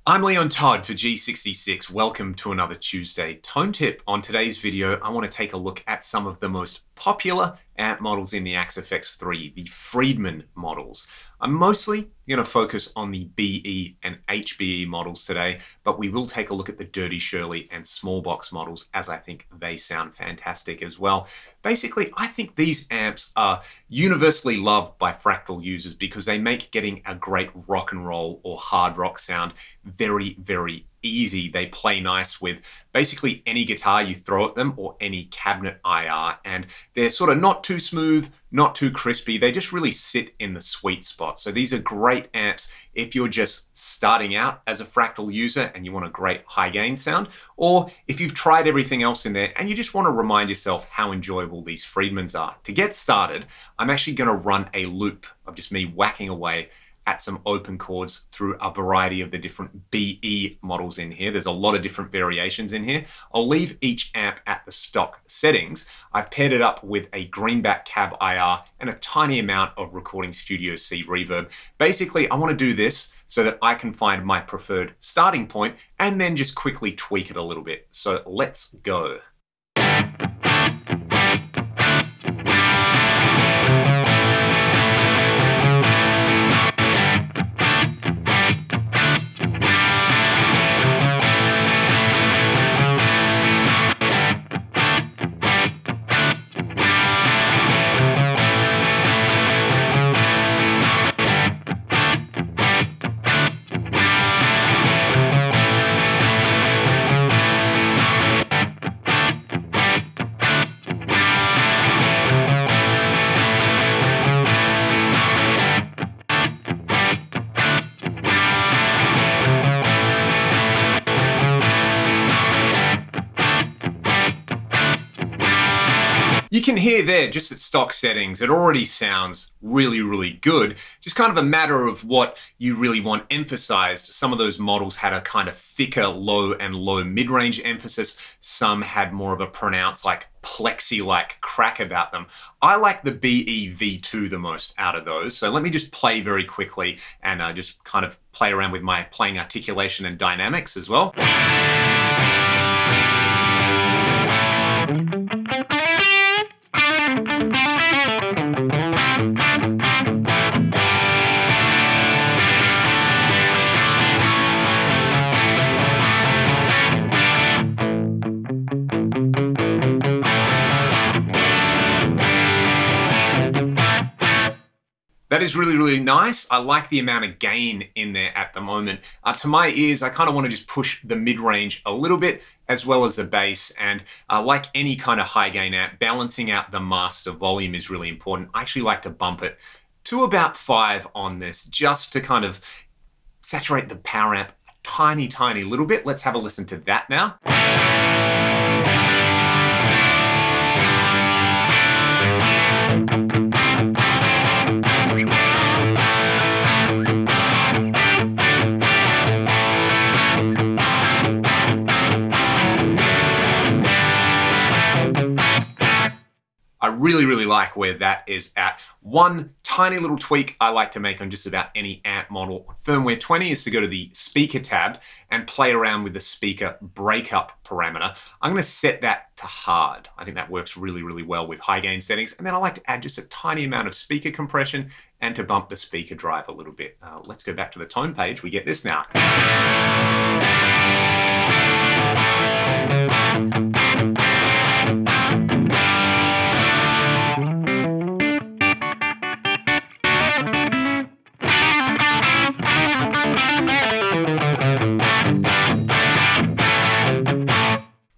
I'm Leon Todd for G66. Welcome to another Tuesday Tone Tip. On today's video, I want to take a look at some of the most popular amp models in the Axe FX3, the Friedman models. I'm mostly going to focus on the BE and HBE models today, but we will take a look at the Dirty Shirley and small box models as I think they sound fantastic as well. Basically, I think these amps are universally loved by fractal users because they make getting a great rock and roll or hard rock sound very, very easy. They play nice with basically any guitar you throw at them or any cabinet IR, and they're sort of not too smooth, not too crispy. They just really sit in the sweet spot. So these are great amps if you're just starting out as a fractal user and you want a great high gain sound, or if you've tried everything else in there and you just want to remind yourself how enjoyable these Friedmans are. To get started, I'm actually going to run a loop of just me whacking away at some open chords through a variety of the different BE models in here. There's a lot of different variations in here. I'll leave each amp at the stock settings. I've paired it up with a greenback cab IR and a tiny amount of Recording Studio C reverb. Basically, I want to do this so that I can find my preferred starting point and then just quickly tweak it a little bit. So let's go. You can hear there, just at stock settings, it already sounds really, really good. Just kind of a matter of what you really want emphasized. Some of those models had a kind of thicker low and low mid-range emphasis. Some had more of a pronounced like plexi-like crack about them. I like the BE V2 the most out of those. So let me just play very quickly and just kind of play around with my playing articulation and dynamics as well. That is really, really nice. I like the amount of gain in there at the moment. To my ears, I kind of want to just push the mid-range a little bit as well as the bass. And like any kind of high gain amp, balancing out the master volume is really important. I actually like to bump it to about 5 on this just to kind of saturate the power amp a tiny, tiny little bit. Let's have a listen to that now. I really, really like where that is at. One tiny little tweak I like to make on just about any amp model, firmware 20, is to go to the speaker tab and play around with the speaker breakup parameter. I'm going to set that to hard. I think that works really, really well with high gain settings. And then I like to add just a tiny amount of speaker compression and to bump the speaker drive a little bit. Let's go back to the tone page. We get this now.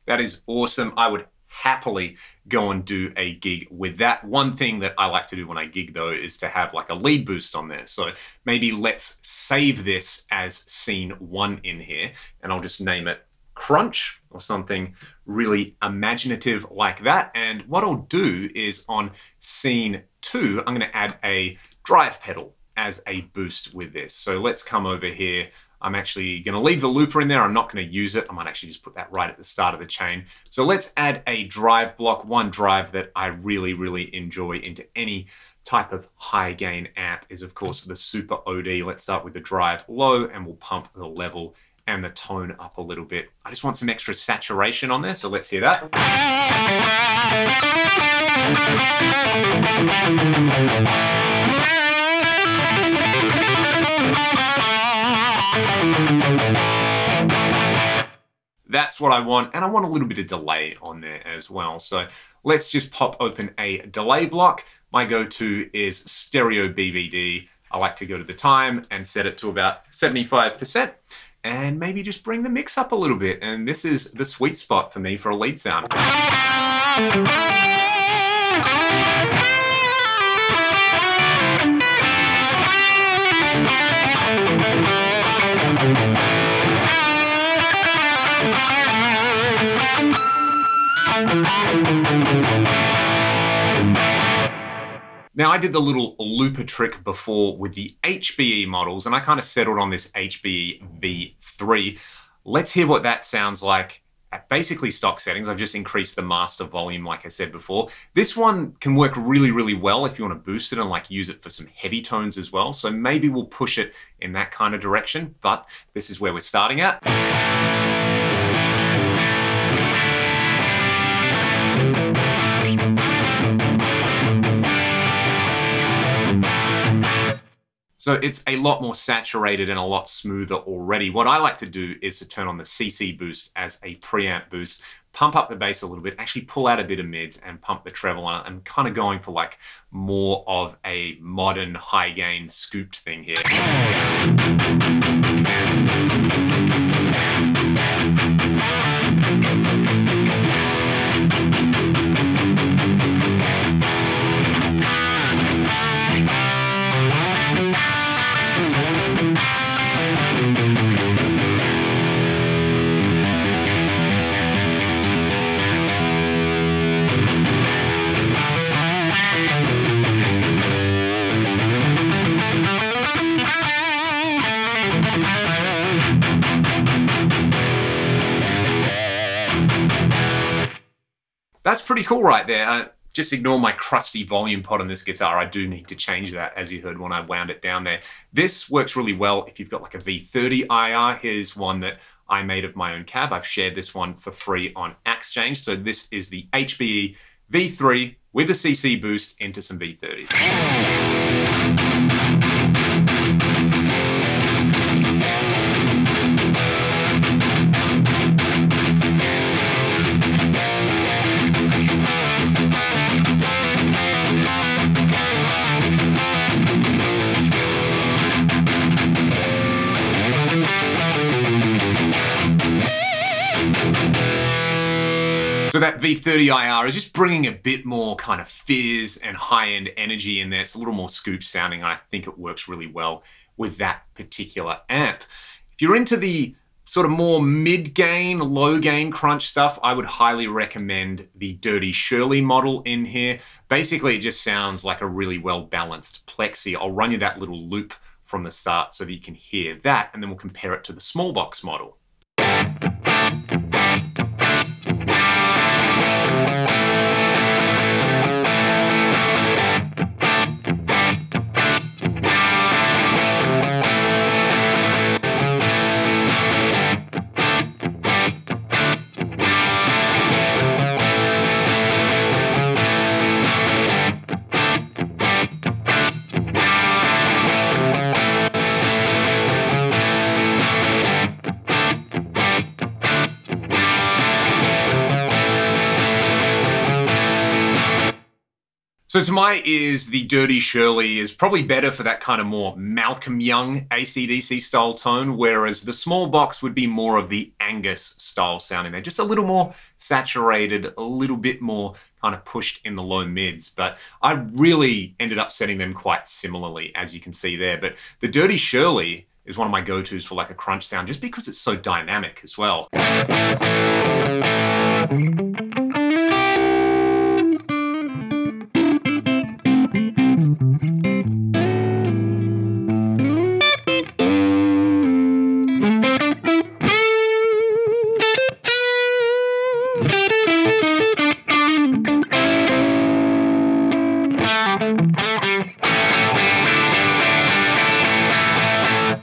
That is awesome. I would happily go and do a gig with that. One thing that I like to do when I gig though is to have like a lead boost on there. So maybe let's save this as scene 1 in here and I'll just name it Crunch or something really imaginative like that. And what I'll do is on scene 2, I'm going to add a drive pedal as a boost with this. So let's come over here. I'm actually going to leave the looper in there. I'm not going to use it. I might actually just put that right at the start of the chain. So let's add a drive block, one drive that I really, really enjoy into any type of high gain amp is of course the Super OD. Let's start with the drive low and we'll pump the level and the tone up a little bit. I just want some extra saturation on there, so let's hear that. That's what I want, and I want a little bit of delay on there as well. So let's just pop open a delay block. My go-to is stereo BVD. I like to go to the time and set it to about 75%, and maybe just bring the mix up a little bit. And this is the sweet spot for me for a lead sound. Now, I did the little looper trick before with the HBE models, and I kind of settled on this HBE V3. Let's hear what that sounds like at basically stock settings. I've just increased the master volume, like I said before. This one can work really, really well if you want to boost it and like use it for some heavy tones as well. So maybe we'll push it in that kind of direction, but this is where we're starting at. So it's a lot more saturated and a lot smoother already. What I like to do is to turn on the CC boost as a preamp boost, pump up the bass a little bit, actually pull out a bit of mids and pump the treble on it. I'm kind of going for like more of a modern high gain scooped thing here. That's pretty cool right there. Just ignore my crusty volume pot on this guitar. I do need to change that, as you heard when I wound it down there. This works really well if you've got like a V30 IR. Here's one that I made of my own cab. I've shared this one for free on Axchange. So this is the HBE V3 with a CC boost into some V30s. So that V30 IR is just bringing a bit more kind of fizz and high-end energy in there. It's a little more scoop sounding, and I think it works really well with that particular amp. If you're into the sort of more mid-gain, low-gain crunch stuff, I would highly recommend the Dirty Shirley model in here. Basically, it just sounds like a really well-balanced plexi. I'll run you that little loop from the start so that you can hear that, and then we'll compare it to the small box model. So to my ears, the Dirty Shirley is probably better for that kind of more Malcolm Young AC/DC style tone, whereas the small box would be more of the Angus style sound in there. Just a little more saturated, a little bit more kind of pushed in the low mids. But I really ended up setting them quite similarly, as you can see there. But the Dirty Shirley is one of my go-tos for like a crunch sound, just because it's so dynamic as well.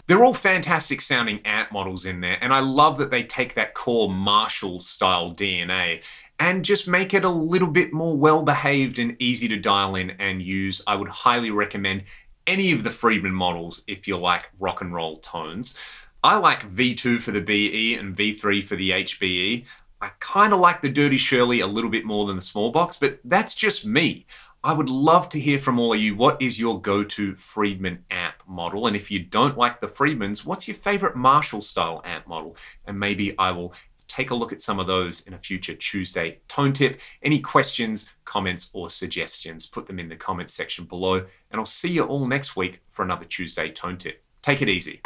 They're all fantastic sounding amp models in there, and I love that they take that core Marshall style DNA and just make it a little bit more well-behaved and easy to dial in and use. I would highly recommend any of the Friedman models if you like rock and roll tones. I like V2 for the BE and V3 for the HBE. I kind of like the Dirty Shirley a little bit more than the small box, but that's just me. I would love to hear from all of you. What is your go-to Friedman amp model? And if you don't like the Friedmans, what's your favorite Marshall style amp model? And maybe I will take a look at some of those in a future Tuesday Tone Tip. Any questions, comments, or suggestions, put them in the comments section below. And I'll see you all next week for another Tuesday Tone Tip. Take it easy.